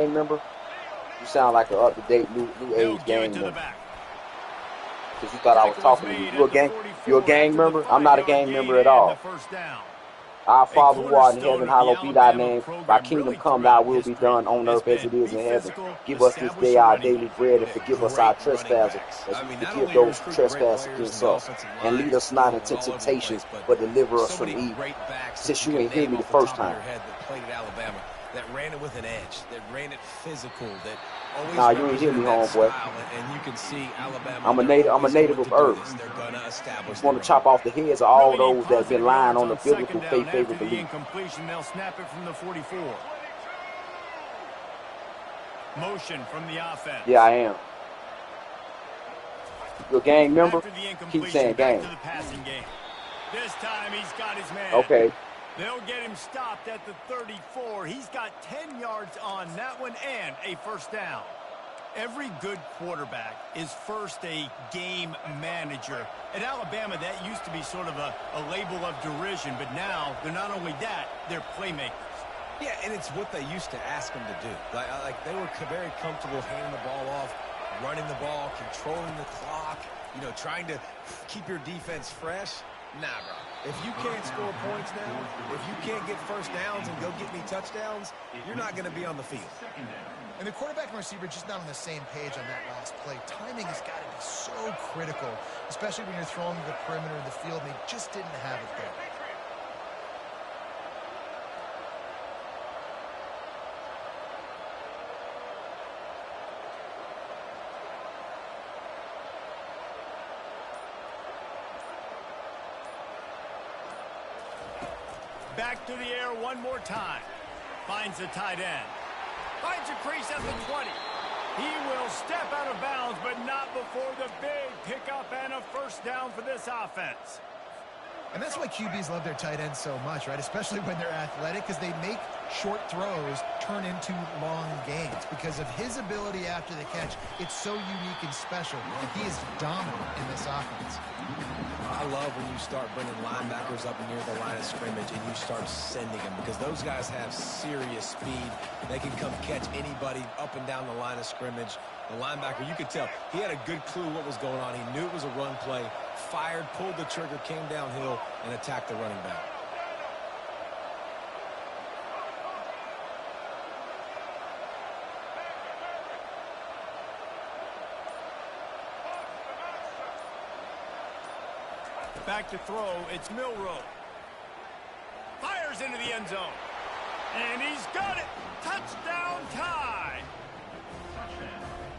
gang member? You sound like an up-to-date new They'll age give it gang to the member. back. Because you thought I was Tackle is talking to you. made at the You a 44 gang after the member? I'm not a 5-yard gang gain member at and the all. first down. Our A Father who art in cornerstone heaven, of the hallowed be thy Alabama name. Thy program kingdom really come, thy throughout will be history done on has earth as been it is be in heaven. physical, Give us this establish day the our running daily game. bread and They're forgive us our great running trespasses backs. as I we mean, not forgive only those who recruit great trespass players in against the us. offensive And line lead and us not skill and into all over the temptation, place, but but deliver us so from many evil. great backs that Since you you can ain't hear name me the off the first top of time. your head that played at Alabama, that ran it with an edge, that ran it physical, that always Nah, you ain't hear me, represented that homeboy. style. And you can see Alabama, I'm a they're native always going of to do earth. this. They're going to establish Just the want to run. chop off the heads of all They'll need those that have been positive lying yards on the on second biblical down faith, after favorite the belief. incompletion. They'll snap it from the 44. Motion from the offense. Yeah, I am. You a gang member? After the Keep incompletion, saying back gang. to the passing game. This time he's got his man. Okay. They'll get him stopped at the 34. He's got 10 yards on that one and a first down. Every good quarterback is first a game manager. At Alabama, that used to be sort of a label of derision, but now they're not only that, they're playmakers. Yeah, and it's what they used to ask them to do. Like they were very comfortable handing the ball off, running the ball, controlling the clock, trying to keep your defense fresh. Nah, bro. If you can't score points now, if you can't get first downs and go get me touchdowns, you're not going to be on the field. And the quarterback and receiver just not on the same page on that last play. Timing has got to be so critical, especially when you're throwing to the perimeter of the field, and they just didn't have it there. Back to the air one more time. Finds the tight end. Finds a crease at the 20. He will step out of bounds, but not before the big pickup and a first down for this offense. And that's why QBs love their tight ends so much, right? Especially when they're athletic, because they make short throws turn into long gains. Because of his ability after the catch, it's so unique and special. He is dominant in this offense. I love when you start bringing linebackers up near the line of scrimmage and you start sending them, because those guys have serious speed. They can come catch anybody up and down the line of scrimmage. The linebacker, you could tell, he had a good clue what was going on. He knew it was a run play, fired, pulled the trigger, came downhill, and attacked the running back. Back to throw, it's Milroe. Fires into the end zone. And he's got it. Touchdown tie.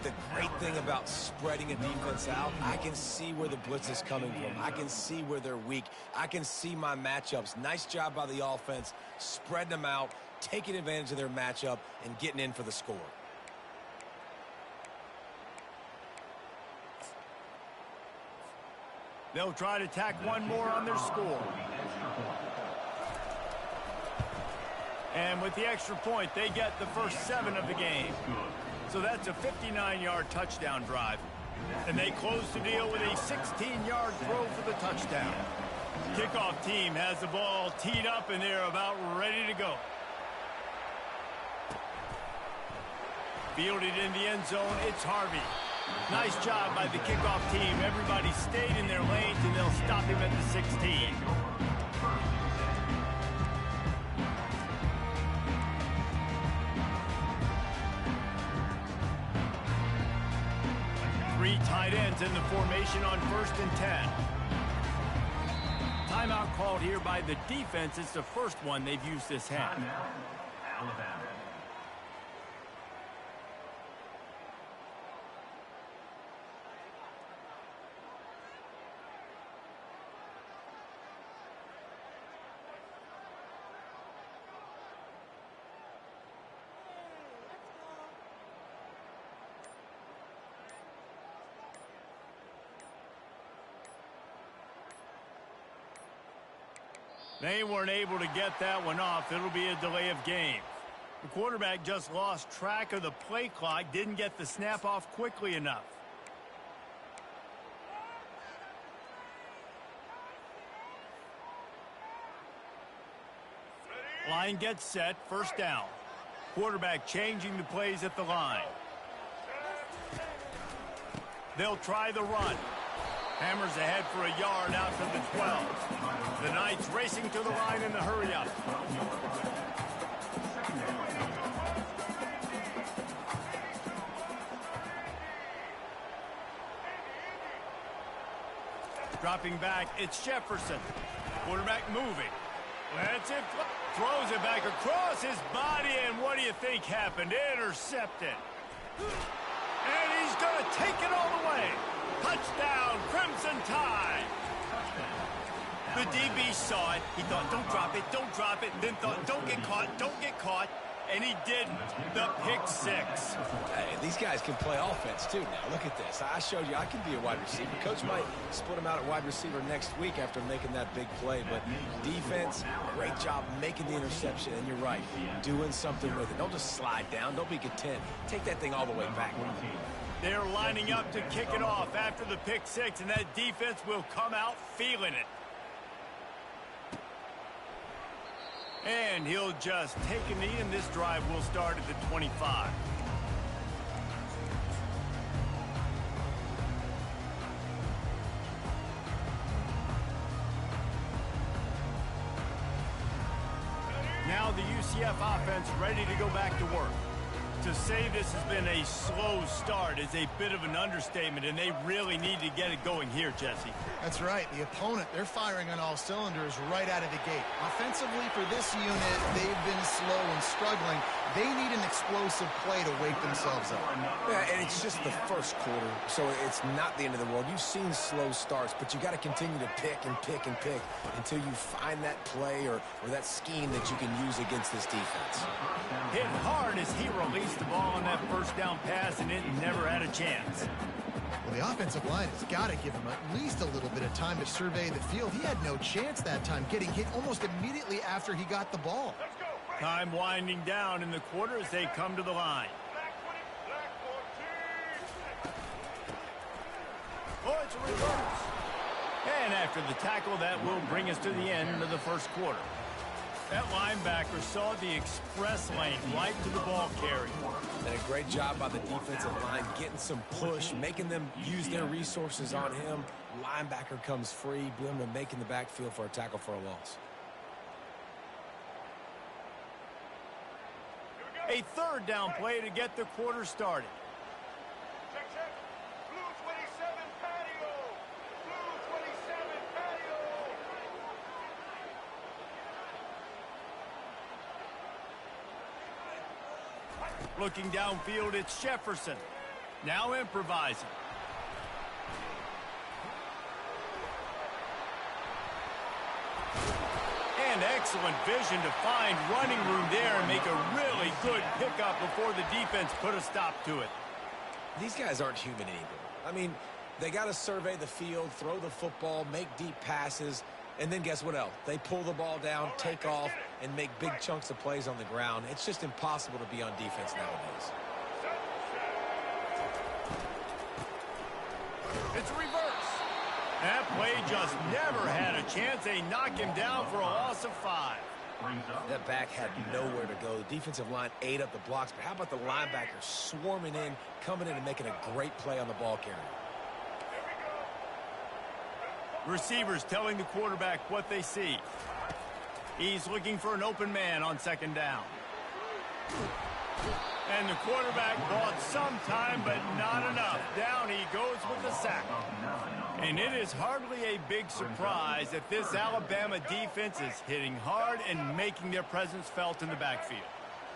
The great thing about spreading a defense out, I can see where the blitz is coming from. I can see where they're weak. I can see my matchups. Nice job by the offense, spreading them out, taking advantage of their matchup, and getting in for the score. They'll try to tack one more on their score. And with the extra point, they get the first 7 of the game. So that's a 59-yard touchdown drive. And they close the deal with a 16-yard throw for the touchdown. Kickoff team has the ball teed up, and they're about ready to go. Fielded in the end zone, it's Harvey. Nice job by the kickoff team. Everybody stayed in their lanes, and they'll stop him at the 16. Three tight ends in the formation on 1st and 10. Timeout called here by the defense. It's the first one they've used this half. Alabama. They weren't able to get that one off. It'll be a delay of game. The quarterback just lost track of the play clock, didn't get the snap off quickly enough. Line gets set, first down. Quarterback changing the plays at the line. They'll try the run. Hammers ahead for a yard out to the 12. The Knights racing to the line in the hurry-up. Dropping back, it's Jefferson. Quarterback moving. That's it. Throws it back across his body, and what do you think happened? Intercepted. And he's going to take it all the way. Touchdown, Crimson Tide. The DB saw it. He thought, don't drop it, don't drop it. Then thought, don't get caught, don't get caught. And he didn't. The pick six. Hey, these guys can play offense, too, now. Look at this. I showed you I can be a wide receiver. Coach might split him out at wide receiver next week after making that big play. But defense, great job making the interception. And you're right, doing something with it. Don't just slide down. Don't be content. Take that thing all the way back. They're lining up to kick it off after the pick six, and that defense will come out feeling it. And he'll just take a knee, and this drive will start at the 25. Now the UCF offense ready to go back to work. To say this has been a slow start is a bit of an understatement, and they really need to get it going here, Jesse. That's right. The opponent, they're firing on all cylinders right out of the gate. Offensively, for this unit, they've been slow and struggling. They need an explosive play to wake themselves up. Yeah, and it's just the first quarter, so it's not the end of the world. You've seen slow starts, but you got to continue to pick and pick and pick until you find that play or that scheme that you can use against this defense. Hit hard as he released the ball on that first down pass, and it never had a chance. Well, the offensive line has got to give him at least a little bit of time to survey the field. He had no chance that time, getting hit almost immediately after he got the ball. Time winding down in the quarter as they come to the line. Oh, it's a reverse. And after the tackle, that will bring us to the end of the first quarter. That linebacker saw the express lane right to the ball carrier. And a great job by the defensive line, getting some push, making them use their resources on him. Linebacker comes free, boom, and making the backfield for a tackle for a loss. A third down play to get the quarter started. Looking downfield, it's Jefferson. Now improvising. And excellent vision to find running room there and make a really good pickup before the defense put a stop to it. These guys aren't human anymore. I mean, they got to survey the field, throw the football, make deep passes, and then guess what else? They pull the ball down, take off, and make big chunks of plays on the ground. It's just impossible to be on defense nowadays. It's a reverse. That play just never had a chance. They knock him down for a loss of 5. That back had nowhere to go. The defensive line ate up the blocks, but how about the linebacker swarming in, coming in and making a great play on the ball carrier? Receivers telling the quarterback what they see. He's looking for an open man on second down. And the quarterback bought some time, but not enough. Down he goes with the sack. And it is hardly a big surprise that this Alabama defense is hitting hard and making their presence felt in the backfield.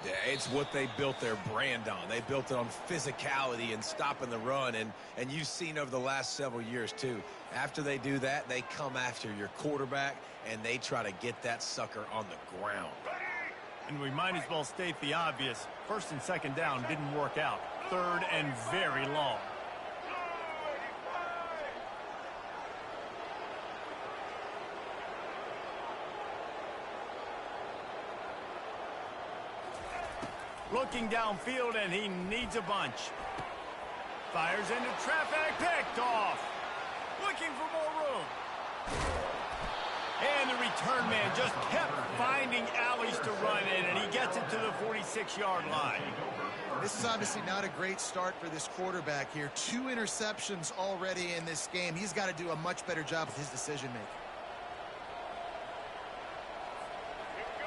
Yeah, it's what they built their brand on. They built it on physicality and stopping the run, and you've seen over the last several years, too. After they do that, they come after your quarterback, and they try to get that sucker on the ground. And we might as well state the obvious. First and second down didn't work out. Third and very long. Looking downfield, and he needs a bunch. Fires into traffic, picked off. Looking for more room. And the return man just kept finding alleys to run in, and he gets it to the 46-yard line. This is obviously not a great start for this quarterback here. 2 interceptions already in this game. He's got to do a much better job with his decision-making.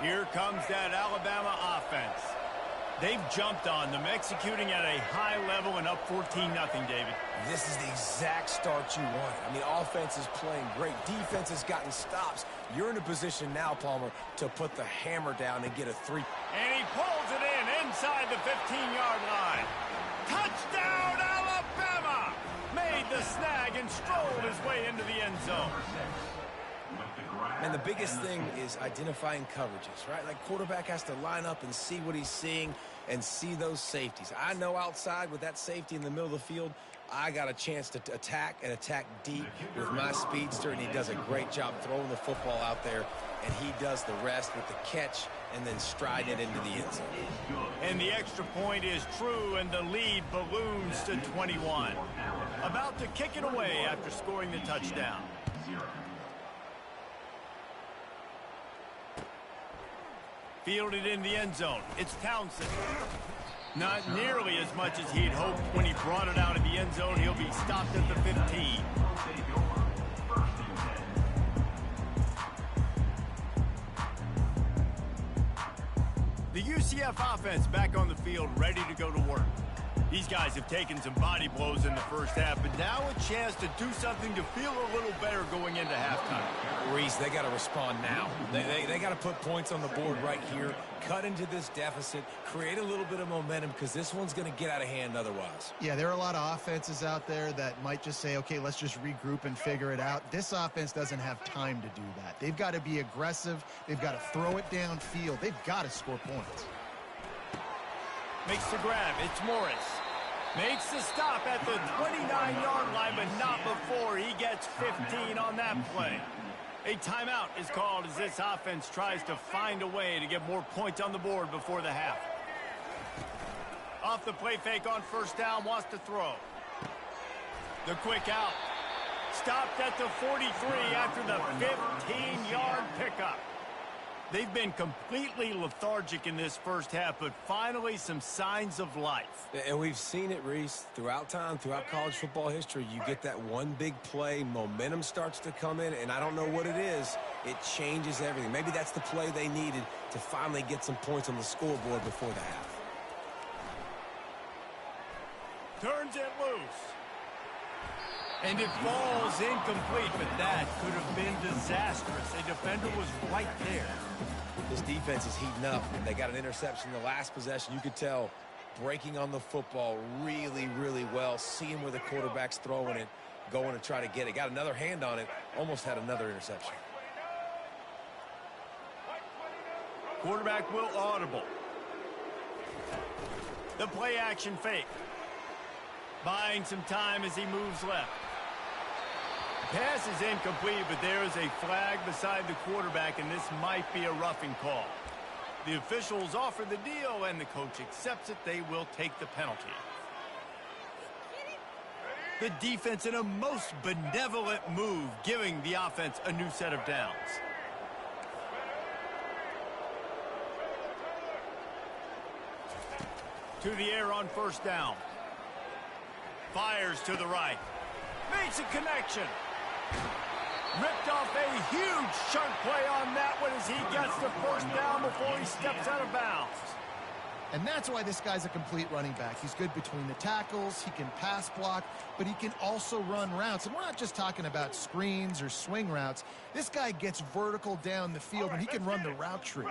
Here comes that Alabama offense. They've jumped on them, executing at a high level and up 14-0, David. This is the exact start you want. I mean, offense is playing great. Defense has gotten stops. You're in a position now, Palmer, to put the hammer down and get a 3. And he pulls it in inside the 15-yard line. Touchdown, Alabama! Made the snag and strolled his way into the end zone. And the biggest thing is identifying coverages, right? Like, quarterback has to line up and see what he's seeing and see those safeties. I know outside with that safety in the middle of the field, I got a chance to attack and attack deep with my speedster, and he does a great job throwing the football out there, and he does the rest with the catch and then stride it into the end zone. And the extra point is true, and the lead balloons to 21. About to kick it away after scoring the touchdown. Fielded in the end zone. It's Townsend. Not nearly as much as he'd hoped when he brought it out of the end zone. He'll be stopped at the 15. The UCF offense back on the field, ready to go to work. These guys have taken some body blows in the first half, but now a chance to do something to feel a little better going into halftime. Reese, they got to respond now. They got to put points on the board right here, cut into this deficit, create a little bit of momentum, because this one's going to get out of hand otherwise. Yeah, there are a lot of offenses out there that might just say, okay, let's just regroup and figure it out. This offense doesn't have time to do that. They've got to be aggressive. They've got to throw it downfield. They've got to score points. Makes the grab. It's Morris. Makes the stop at the 29-yard line, but not before he gets 15 on that play. A timeout is called as this offense tries to find a way to get more points on the board before the half. Off the play fake on first down, wants to throw. The quick out. Stopped at the 43 after the 15-yard pickup. They've been completely lethargic in this first half, but finally some signs of life. And we've seen it, Reese, throughout time, throughout college football history. You get that one big play, momentum starts to come in, and I don't know what it is. It changes everything. Maybe that's the play they needed to finally get some points on the scoreboard before the half. Turns it loose. And it falls incomplete, but that could have been disastrous. A defender was right there. This defense is heating up. They got an interception in the last possession. You could tell breaking on the football really, really well, seeing where the quarterback's throwing it, going to try to get it. Got another hand on it, almost had another interception. Quarterback will audible. The play action fake. Buying some time as he moves left. Pass is incomplete, but there is a flag beside the quarterback, and this might be a roughing call. The officials offer the deal, and the coach accepts it. They will take the penalty. The defense in a most benevolent move, giving the offense a new set of downs. To the air on first down. Fires to the right. Makes a connection. Ripped off a huge chunk play on that one as he gets the first down before he steps out of bounds. And that's why this guy's a complete running back. He's good between the tackles, he can pass block, but he can also run routes. And we're not just talking about screens or swing routes. This guy gets vertical down the field, and he can run the route tree.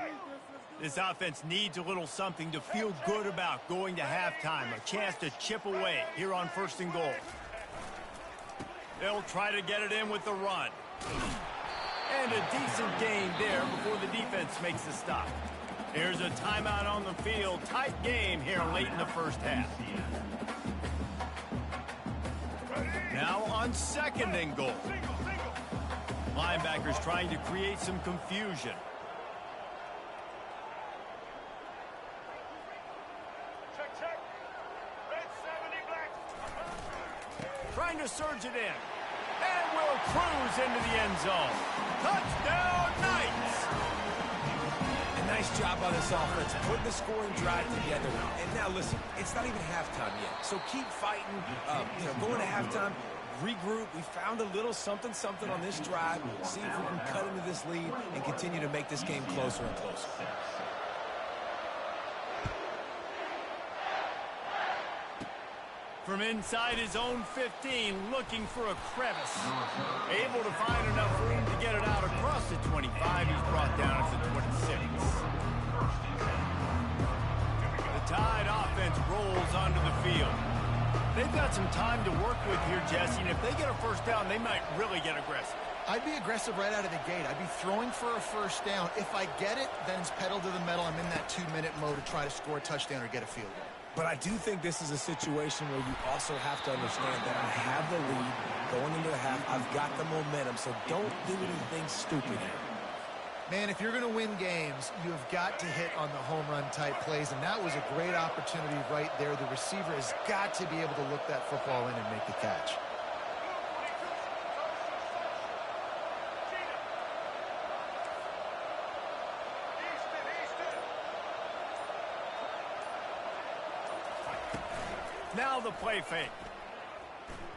This offense needs a little something to feel good about going to halftime. A chance to chip away here on first and goal. They'll try to get it in with the run. And a decent gain there before the defense makes the stop. Here's a timeout on the field. Tight game here late in the first half. Now on second and goal. Linebackers trying to create some confusion. Trying to surge it in. And will cruise into the end zone. Touchdown, Knights! A nice job on this offense, putting the scoring drive together. And now, listen, it's not even halftime yet. So keep fighting, going to halftime. Regroup. We found a little something on this drive. See if we can cut into this lead and continue to make this game closer and closer. From inside his own 15, looking for a crevice. Able to find enough room to get it out across the 25. He's brought down at the 26. The Tide offense rolls onto the field. They've got some time to work with here, Jesse, and if they get a first down, they might really get aggressive. I'd be aggressive right out of the gate. I'd be throwing for a first down. If I get it, then it's pedal to the metal. I'm in that 2-minute mode to try to score a touchdown or get a field goal. But I do think this is a situation where you also have to understand that I have the lead going into the half. I've got the momentum, so don't do anything stupid here. Man, if you're going to win games, you have got to hit on the home run type plays, and that was a great opportunity right there. The receiver has got to be able to look that football in and make the catch. Now the play fake.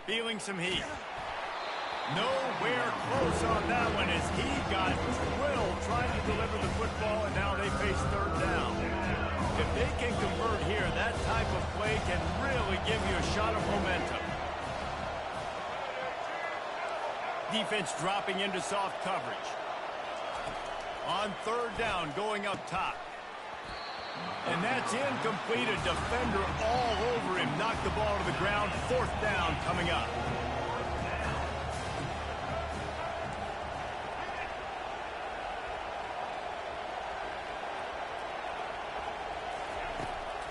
Feeling some heat. Nowhere close on that one as he got drilled trying to deliver the football, and now they face third down. If they can convert here, that type of play can really give you a shot of momentum. Defense dropping into soft coverage. On third down, going up top. And that's incomplete. A defender all over him. Knocked the ball to the ground. Fourth down coming up.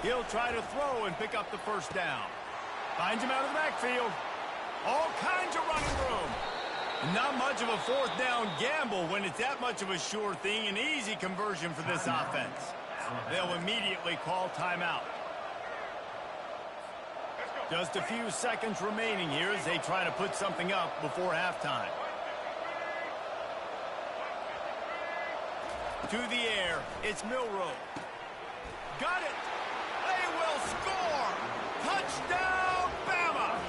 He'll try to throw and pick up the first down. Finds him out of the backfield. All kinds of running room. Not much of a fourth down gamble when it's that much of a sure thing. An easy conversion for this offense. They'll immediately call timeout. Just a few seconds remaining here as they try to put something up before halftime. To the air, it's Milroe. Got it! They will score! Touchdown, Bama!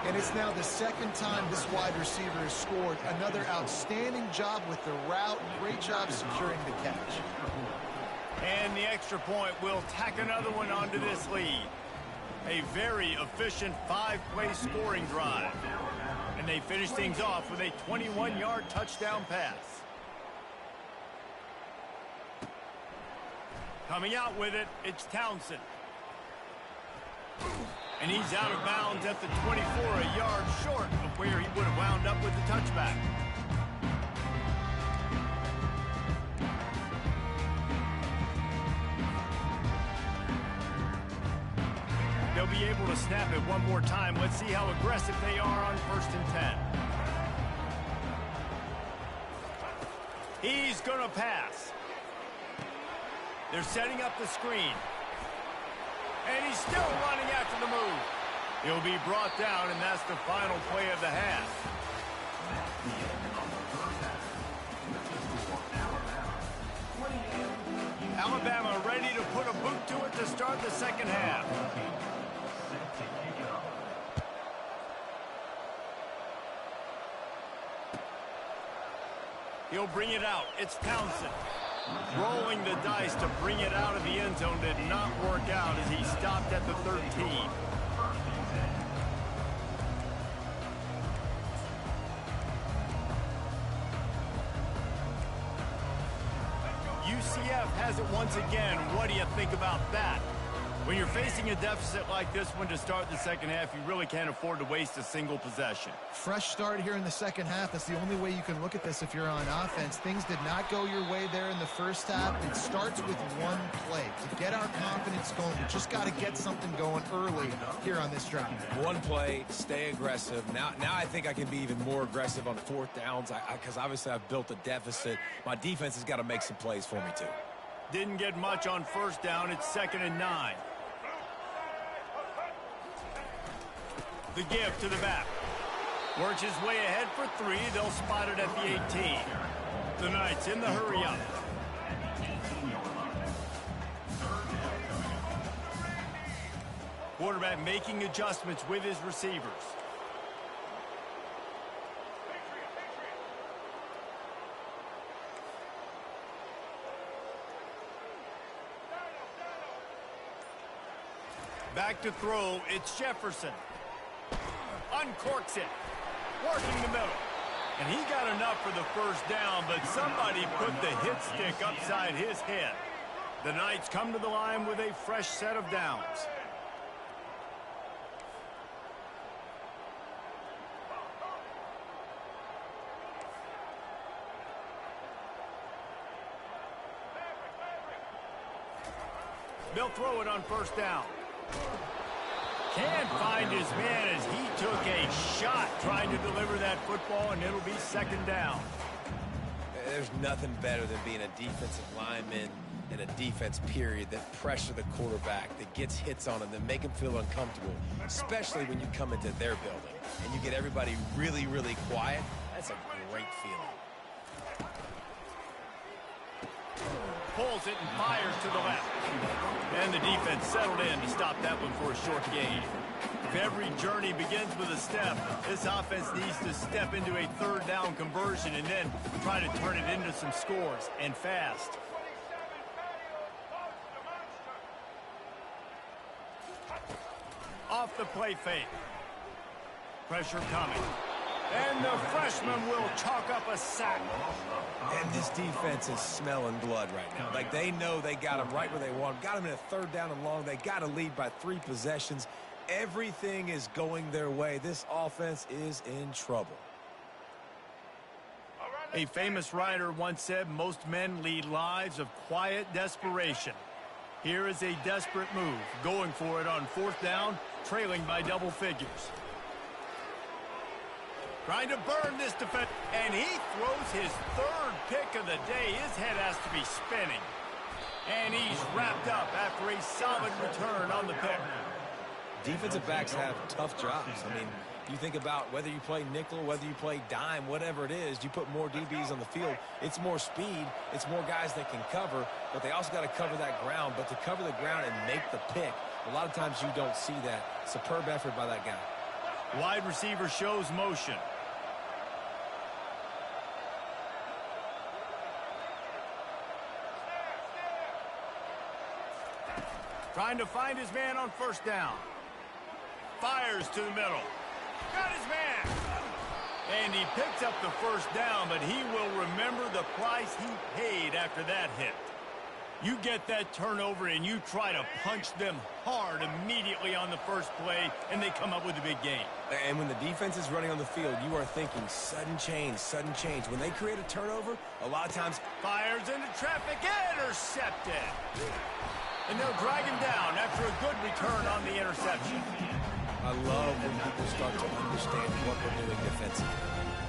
And it's now the second time this wide receiver has scored. Another outstanding job with the route. Great job securing the catch. And the extra point will tack another one onto this lead. A very efficient 5-play scoring drive. And they finish things off with a 21-yard touchdown pass. Coming out with it, it's Townsend. And he's out of bounds at the 24, a yard short of where he would have wound up with the touchback. They'll be able to snap it one more time. Let's see how aggressive they are on 1st and 10. He's going to pass. They're setting up the screen. And he's still running after the move. He'll be brought down, and that's the final play of the half. Alabama ready to put a boot to it to start the second half. He'll bring it out. It's Townsend. Rolling the dice to bring it out of the end zone did not work out as he stopped at the 13. UCF has it once again. What do you think about that? When you're facing a deficit like this one to start the second half, you really can't afford to waste a single possession. Fresh start here in the second half. That's the only way you can look at this if you're on offense. Things did not go your way there in the first half. It starts with one play. To get our confidence going, we just got to get something going early here on this drive. One play, stay aggressive. Now I think I can be even more aggressive on 4th downs because obviously I've built a deficit. My defense has got to make some plays for me too. Didn't get much on 1st down. It's 2nd and 9. The give to the back. Works his way ahead for 3. They'll spot it at the 18. The Knights in the hurry up. Quarterback making adjustments with his receivers. Back to throw, it's Jefferson. Uncorks it. Working the middle. And he got enough for the first down, but somebody put the hit stick upside his head. The Knights come to the line with a fresh set of downs. They'll throw it on first down. Can't find his man as he took a shot trying to deliver that football, and it'll be second down. There's nothing better than being a defensive lineman in a defense period that pressure the quarterback, that gets hits on him, that make him feel uncomfortable, especially when you come into their building and you get everybody really, really quiet. That's a great feeling. Pulls it and fires to the left. And the defense settled in to stop that one for a short gain. If every journey begins with a step, this offense needs to step into a third down conversion and then try to turn it into some scores, and fast. Off the play fake. Pressure coming. And the freshman will chalk up a sack. And this defense is smelling blood right now. Like, they know they got him right where they want him. Got him in a third down and long. They got to lead by 3 possessions. Everything is going their way. This offense is in trouble. A famous writer once said, most men lead lives of quiet desperation. Here is a desperate move, going for it on fourth down, trailing by double figures. Trying to burn this defense, and he throws his third pick of the day. His head has to be spinning. And he's wrapped up after a solid return on the pick. Defensive backs have tough jobs. I mean, you think about whether you play nickel, whether you play dime, whatever it is, you put more DBs on the field. It's more speed. It's more guys that can cover, but they also got to cover that ground. But to cover the ground and make the pick, a lot of times you don't see that. Superb effort by that guy. Wide receiver shows motion. Trying to find his man on first down. Fires to the middle. Got his man. And he picks up the first down, but he will remember the price he paid after that hit. You get that turnover and you try to punch them hard immediately on the first play, and they come up with a big gain. And when the defense is running on the field, you are thinking sudden change, sudden change. When they create a turnover, a lot of times... Fires into traffic, intercepted. And they'll drag him down after a good return on the interception. I love when people start to understand what we're doing defensively.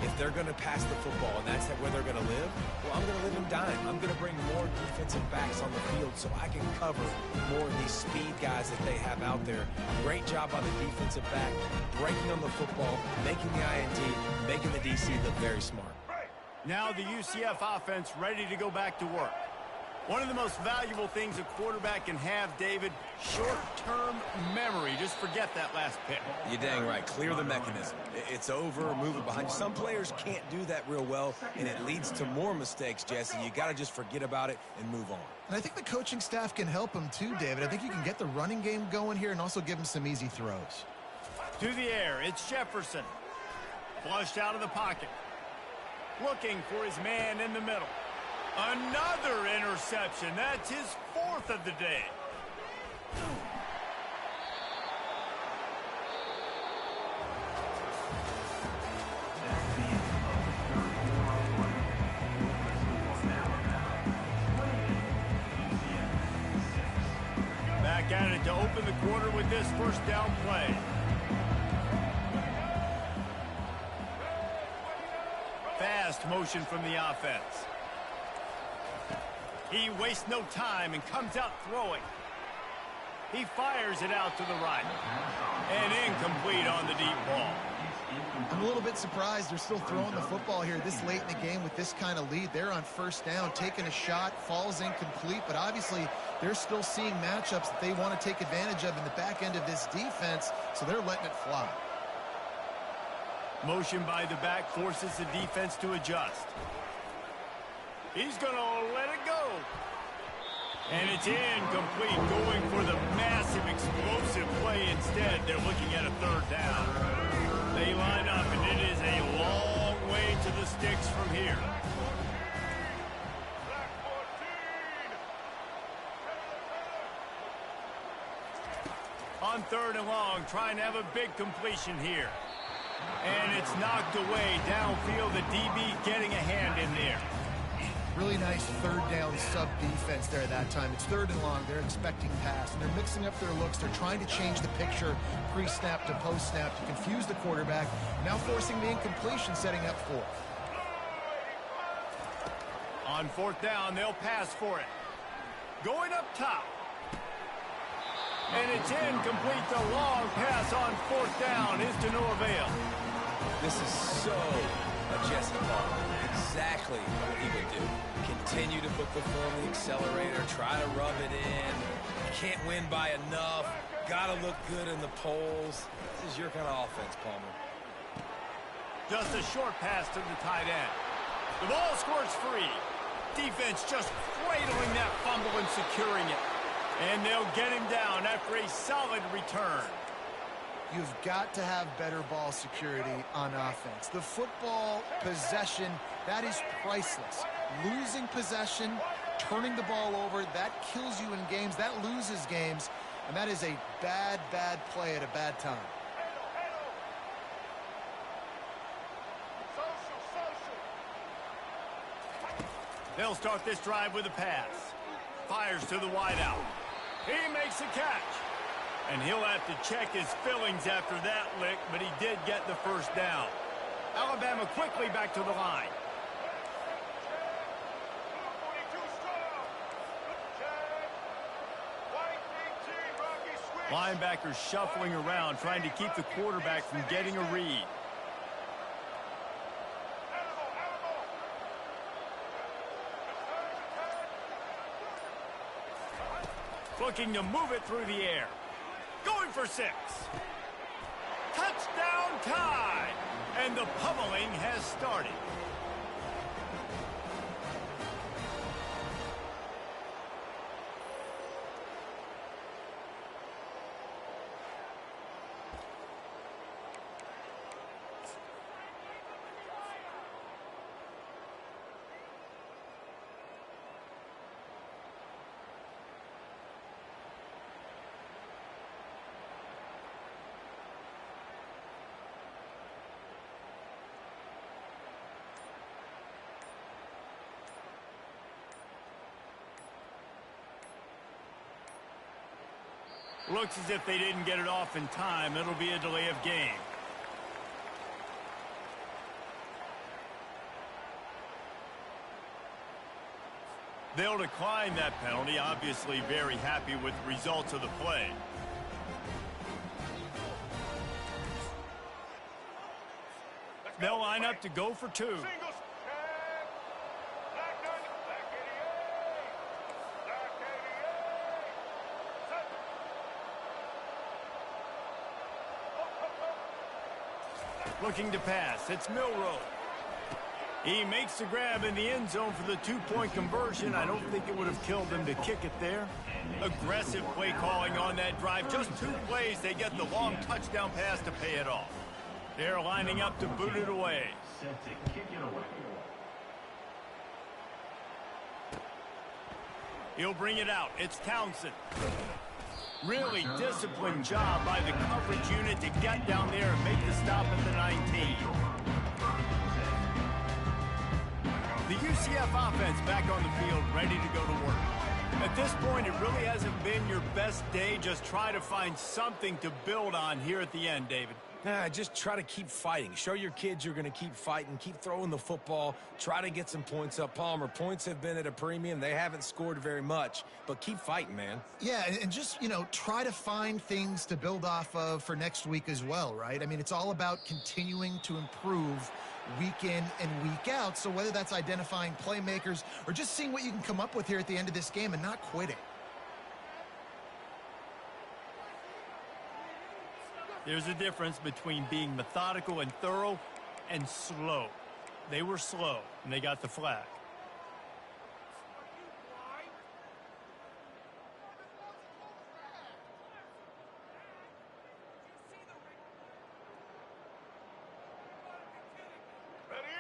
If they're going to pass the football and that's where they're going to live, well, I'm going to live in dime. I'm going to bring more defensive backs on the field so I can cover more of these speed guys that they have out there. Great job by the defensive back, breaking on the football, making the INT, making the DC look very smart. Now the UCF offense ready to go back to work. One of the most valuable things a quarterback can have, David, short-term memory. Just forget that last pick. You're dang right. Clear the mechanism. It's over, move it behind you. Some players can't do that real well, and it leads to more mistakes, Jesse. You got to just forget about it and move on. And I think the coaching staff can help him too, David. I think you can get the running game going here and also give him some easy throws. To the air, it's Jefferson. Flushed out of the pocket. Looking for his man in the middle. Another interception. That's his 4th of the day. Back at it to open the quarter with this first down play. Fast motion from the offense. He wastes no time and comes out throwing. He fires it out to the right. And incomplete on the deep ball. I'm a little bit surprised they're still throwing the football here this late in the game with this kind of lead. They're on first down, taking a shot, falls incomplete, but obviously they're still seeing matchups that they want to take advantage of in the back end of this defense, so they're letting it fly. Motion by the back forces the defense to adjust. He's going to let it go. And it's incomplete, going for the massive explosive play instead. They're looking at a third down. They line up, and it is a long way to the sticks from here. On third and long, trying to have a big completion here. And it's knocked away downfield. The DB getting a hand in there. Really nice third down sub defense there that time. It's third and long. They're expecting pass, and they're mixing up their looks. They're trying to change the picture pre-snap to post-snap to confuse the quarterback, now forcing the incompletion, setting up fourth. On fourth down, they'll pass for it. Going up top. And it's incomplete. The long pass on fourth down is to no avail. This is so a Jesse Ball. Exactly what he would do. Continue to put the foot on the accelerator, try to rub it in. Can't win by enough. Got to look good in the polls. This is your kind of offense, Palmer. Just a short pass to the tight end. The ball squirts free. Defense just cradling that fumble and securing it. And they'll get him down after a solid return. You've got to have better ball security on offense. The football possession, that is priceless. Losing possession, turning the ball over, that kills you in games, that loses games, and that is a bad, bad play at a bad time. They'll start this drive with a pass. Fires to the wideout. He makes a catch. And he'll have to check his fillings after that lick, but he did get the first down. Alabama quickly back to the line. Linebackers shuffling around, trying to keep the quarterback from getting a read. Looking to move it through the air. Going for 6. Touchdown tie! And the pummeling has started. Looks as if they didn't get it off in time. It'll be a delay of game. They'll decline that penalty. Obviously very happy with the results of the play. They'll line up to go for 2. Looking to pass. It's Milroe. He makes the grab in the end zone for the 2-point conversion. I don't think it would have killed them to kick it there. Aggressive play calling on that drive. Just 2 plays, they get the long touchdown pass to pay it off. They're lining up to boot it away. He'll bring it out. It's Townsend. Really disciplined job by the coverage unit to get down there and make the stop at the 19. The UCF offense back on the field, ready to go to work. At this point, it really hasn't been your best day. Just try to find something to build on here at the end, David. Just try to keep fighting. Show your kids you're going to keep fighting, keep throwing the football, try to get some points up. Palmer, points have been at a premium. They haven't scored very much, but keep fighting, man. Yeah, and just, try to find things to build off of for next week as well, right? I mean, it's all about continuing to improve week in and week out. So whether that's identifying playmakers or just seeing what you can come up with here at the end of this game and not quitting. There's a difference between being methodical and thorough and slow. They were slow, and they got the flag.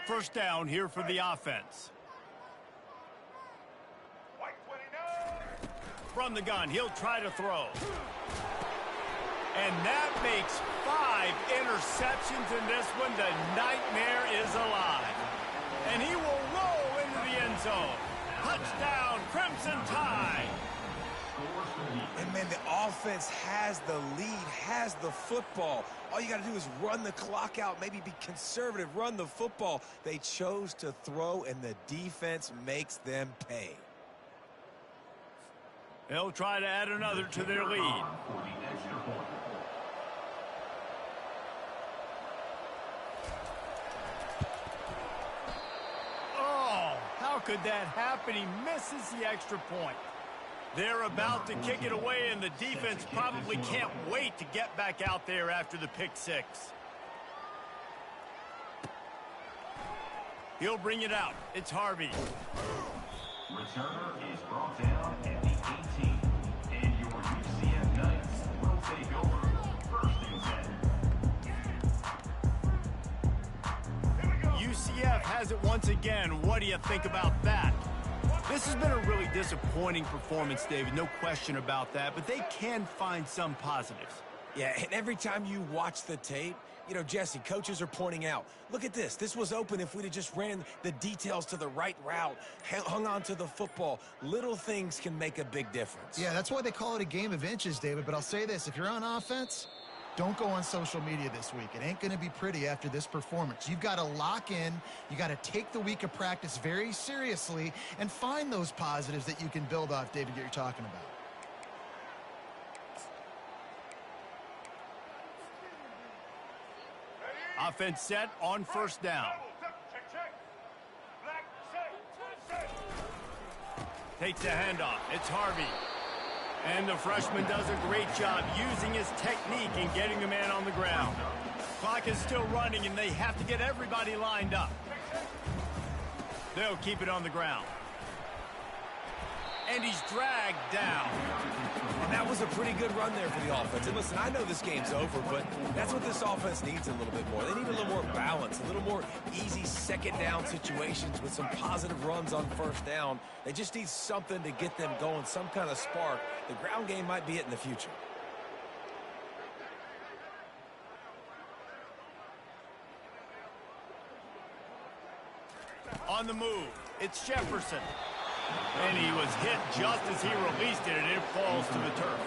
First down here for the offense. From the gun, he'll try to throw. And that makes 5 interceptions in this one. The nightmare is alive. And he will roll into the end zone. Touchdown, Crimson Tide. And, man, the offense has the lead, has the football. All you got to do is run the clock out, maybe be conservative, run the football. They chose to throw, and the defense makes them pay. They'll try to add another to their lead. Oh, how could that happen? He misses the extra point. They're about to kick it away, and the defense probably can't wait to get back out there after the pick six. He'll bring it out. It's Harvey. Returner is brought down at the 18, and your UCF Knights will take over. First and 10. UCF has it once again. What do you think about that? This has been a really disappointing performance, David. No question about that, but they can find some positives. Yeah, and every time you watch the tape, Jesse, coaches are pointing out, look at this. This was open if we'd have just ran the details to the right route, hung on to the football. Little things can make a big difference. Yeah, that's why they call it a game of inches, David. But I'll say this, if you're on offense, don't go on social media this week. It ain't going to be pretty after this performance. You've got to lock in. You got to take the week of practice very seriously and find those positives that you can build off, David, that you're talking about. Offense set on first down. Takes a handoff. It's Harvey. And the freshman does a great job using his technique and getting the man on the ground. Clock is still running, and they have to get everybody lined up. They'll keep it on the ground. And he's dragged down. And that was a pretty good run there for the offense. And listen, I know this game's over, but that's what this offense needs a little bit more. They need a little more balance, a little more easy second down situations with some positive runs on first down. They just need something to get them going, some kind of spark. The ground game might be it in the future. On the move, it's Jefferson. And he was hit just as he released it, and it falls to the turf.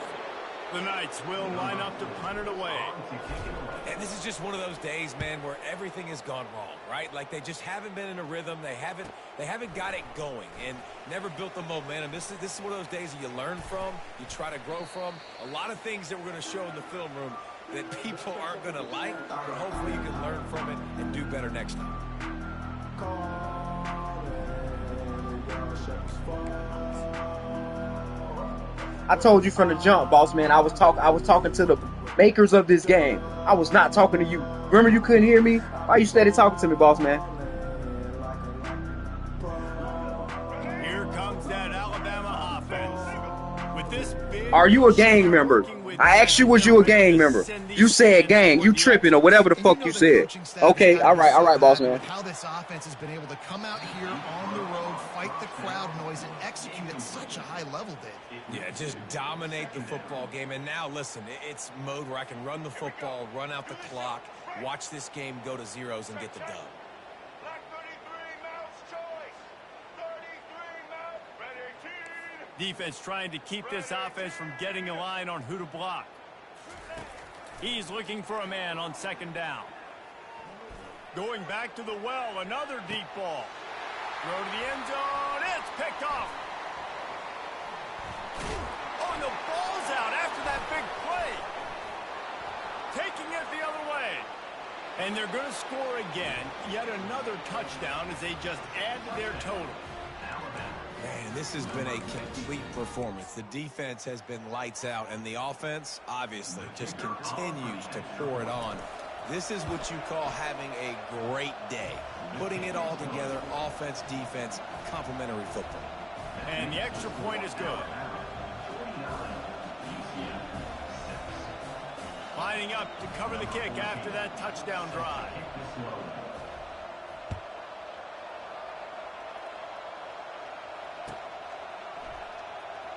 The Knights will line up to punt it away. And this is just one of those days, man, where everything has gone wrong, right? Like they just haven't been in a rhythm. They haven't got it going and never built the momentum. This is one of those days that you learn from, you try to grow from. A lot of things that we're going to show in the film room that people aren't going to like, but hopefully you can learn from it and do better next time. I told you from the jump, boss man. I was talking to the makers of this game. I was not talking to you. Remember you couldn't hear me? Why you steady talking to me, boss man? Here comes that Alabama offense. With this big, are you a gang member? I asked you, was you a gang member? You said gang. You tripping or whatever the fuck you said. Okay, all right, boss man. How this offense has been able to come out here on the road, fight the crowd noise, and execute at such a high level, Dave. Yeah, just dominate the football game. And now, listen, it's mode where I can run the football, run out the clock, watch this game go to zeros and get the dub. Defense trying to keep this offense from getting a line on who to block. He's looking for a man on second down. Going back to the well, another deep ball. Throw to the end zone. It's picked off. Oh, and the ball's out after that big play. Taking it the other way. And they're going to score again. Yet another touchdown as they just add to their total. Man, this has been a complete performance. The defense has been lights out, and the offense, obviously, just continues to pour it on. This is what you call having a great day. Putting it all together, offense, defense, complementary football. And the extra point is good. Lining up to cover the kick after that touchdown drive.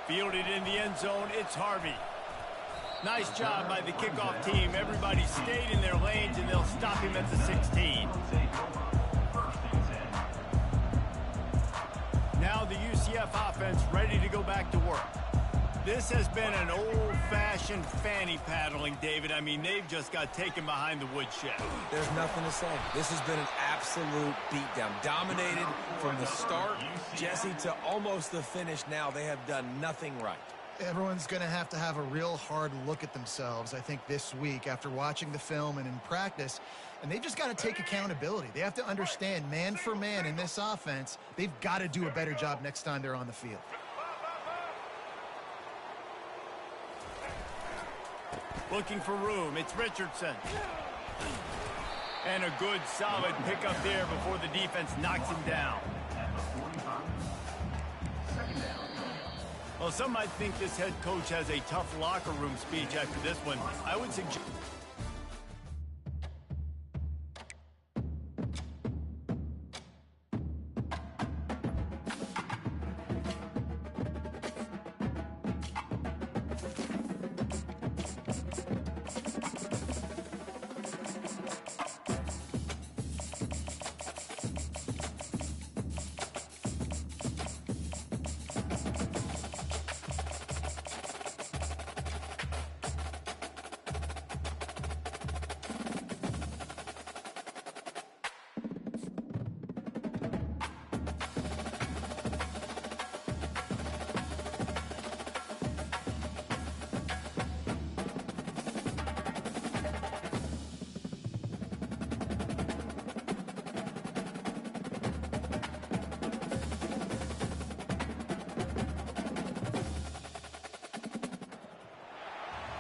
Fielded in the end zone, it's Harvey. Nice job by the kickoff team. Everybody stayed in their lanes, and they'll stop him at the 16. Now the UCF offense ready to go back to work. This has been an old-fashioned fanny paddling, David. I mean, they've just got taken behind the woodshed. There's nothing to say. This has been an absolute beatdown. Dominated from the start, Jesse, to almost the finish now. They have done nothing right. Everyone's going to have a real hard look at themselves, I think, this week after watching the film and in practice. And they've just got to take accountability. They have to understand, man for man in this offense, they've got to do a better job next time they're on the field. Looking for room. It's Richardson. And a good, solid pickup there before the defense knocks him down. Well, some might think this head coach has a tough locker room speech after this one. I would suggest...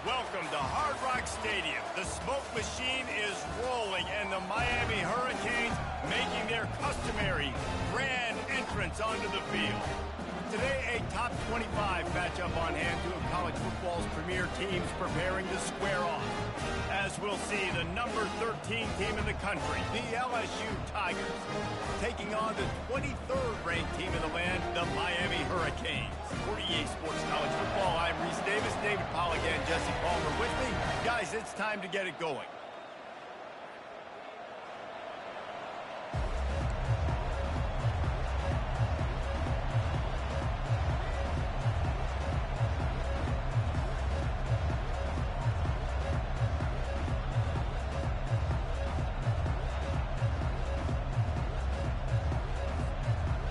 Welcome to Hard Rock Stadium. The smoke machine is rolling, and the Miami Hurricanes making their customary grand entrance onto the field. Today, a top 25 matchup on hand, two of college football's premier teams preparing to square off. As we'll see, the number 13 team in the country, the LSU Tigers, taking on the 23rd ranked team in the land, the Miami Hurricanes. For EA Sports College Football, I'm Reese Davis, David Pollack, and Jesse Palmer with me. Guys, it's time to get it going.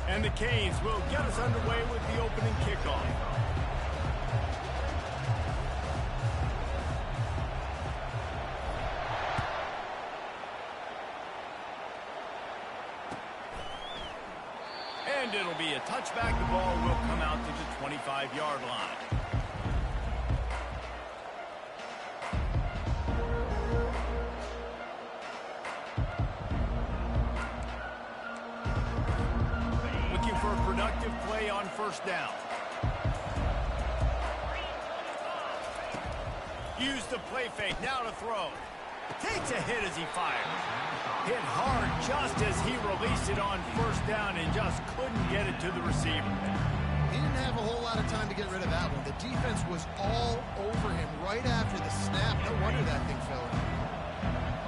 And the Canes will get us underway with the opening kickoff. And it'll be a touchback. The ball will come out to the 25-yard line. For a productive play on first down. Use the play fake, now to throw. Takes a hit as he fires. Hit hard just as he released it on first down and just couldn't get it to the receiver. He didn't have a whole lot of time to get rid of that one. The defense was all over him right after the snap. No wonder that thing fell in.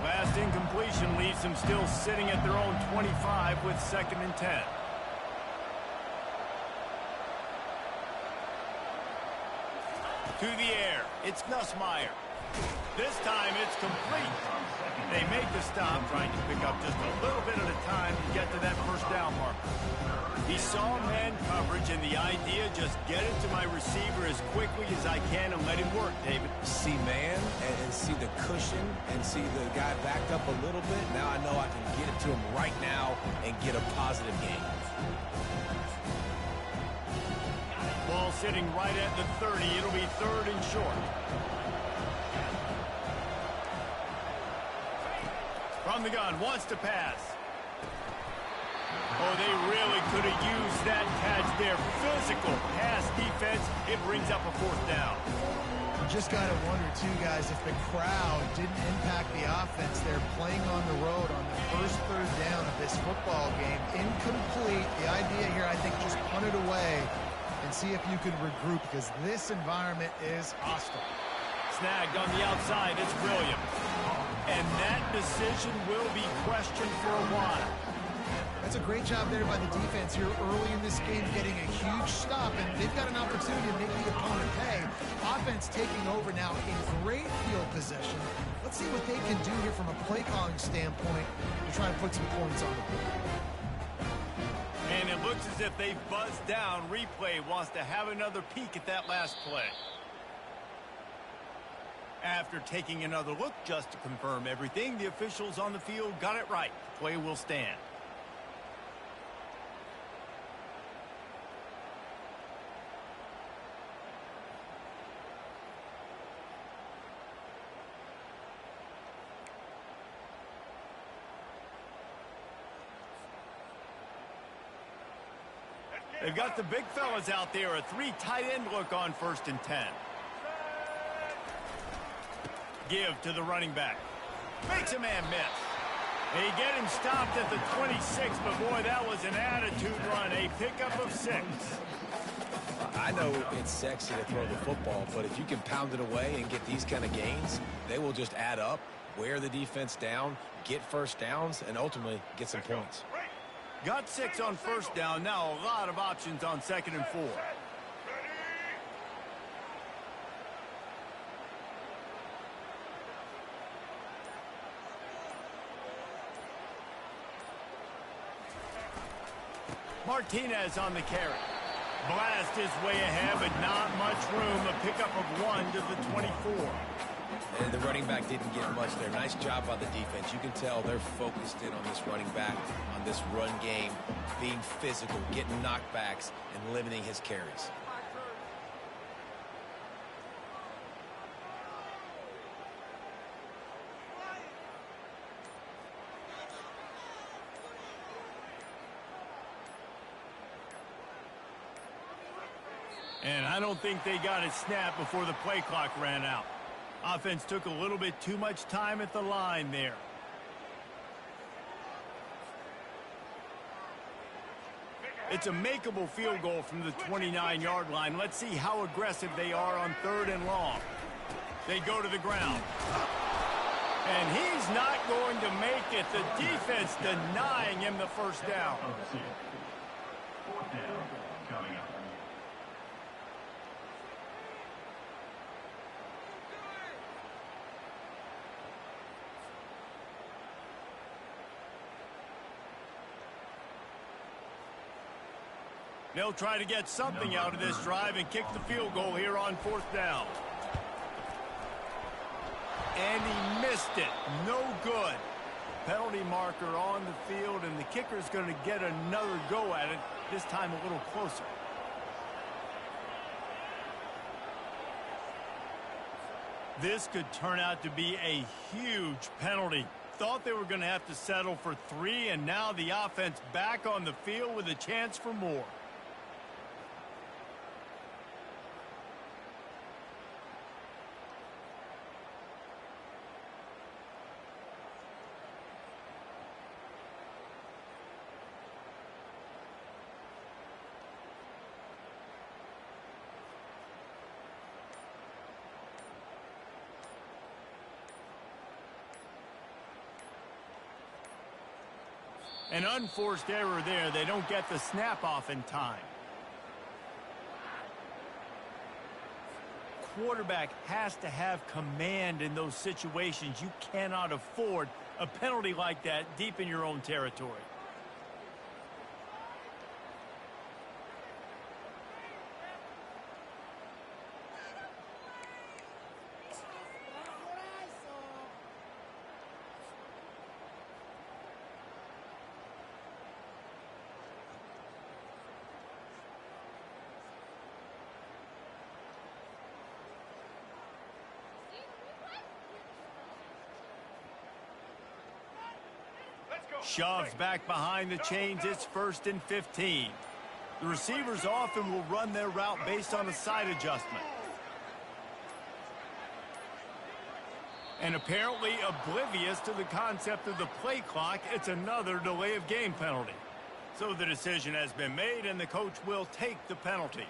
Last incompletion leaves them still sitting at their own 25 with 2nd and 10. To the air, it's Nussmeier. This time It's complete. They make the stop, trying to pick up just a little bit at a time to get to that first down mark. He saw man coverage, and the idea, just get it to my receiver as quickly as I can and let him work, David. See man and see the cushion and see the guy backed up a little bit. Now I know I can get it to him right now and get a positive gain. Ball sitting right at the 30. It'll be 3rd and short. From the gun, wants to pass. Oh, they really could have used that catch there. Physical pass defense. It brings up a 4th down. You just got to wonder, too, guys, if the crowd didn't impact the offense. They're playing on the road on the first 3rd down of this football game. Incomplete. The idea here, I think, just punt it away and see if you can regroup, because this environment is hostile. Snagged on the outside. It's Williams. And that decision will be questioned for a while. That's a great job there by the defense here early in this game, getting a huge stop, and they've got an opportunity to make the opponent pay. Offense taking over now in great field possession. Let's see what they can do here from a play calling standpoint to try and put some points on the board. And it looks as if they've buzzed down. Replay wants to have another peek at that last play. After taking another look just to confirm everything, the officials on the field got it right. The play will stand. They've got the big fellas out there. A 3 tight end look on 1st and 10. Give to the running back. Makes a man miss. They get him stopped at the 26, but boy, that was an attitude run. A pickup of 6. I know it's sexy to throw the football, but if you can pound it away and get these kind of gains, they will just add up, wear the defense down, get first downs, and ultimately get some points. Got 6 on 1st down. Now a lot of options on 2nd and 4. Martinez on the carry. Blast his way ahead, but not much room. A pickup of 1 to the 24. And the running back didn't get much there. Nice job by the defense. You can tell they're focused in on this running back, on this run game, being physical, getting knockbacks, and limiting his carries. And I don't think they got it snapped before the play clock ran out. Offense took a little bit too much time at the line there. It's a makeable field goal from the 29-yard line. Let's see how aggressive they are on 3rd and long. They go to the ground. And he's not going to make it. The defense denying him the first down. 4th down coming up. They'll try to get something out of this drive and kick the field goal here on 4th down. And he missed it. No good. Penalty marker on the field, and the kicker's going to get another go at it, this time a little closer. This could turn out to be a huge penalty. Thought they were going to have to settle for 3, and now the offense back on the field with a chance for more. An unforced error there. They don't get the snap off in time. quarterback has to have command in those situations. You cannot afford a penalty like that deep in your own territory. Shoves back behind the chains. It's 1st and 15. The receivers often will run their route based on a side adjustment. And apparently oblivious to the concept of the play clock, it's another delay of game penalty. So the decision has been made, and the coach will take the penalty.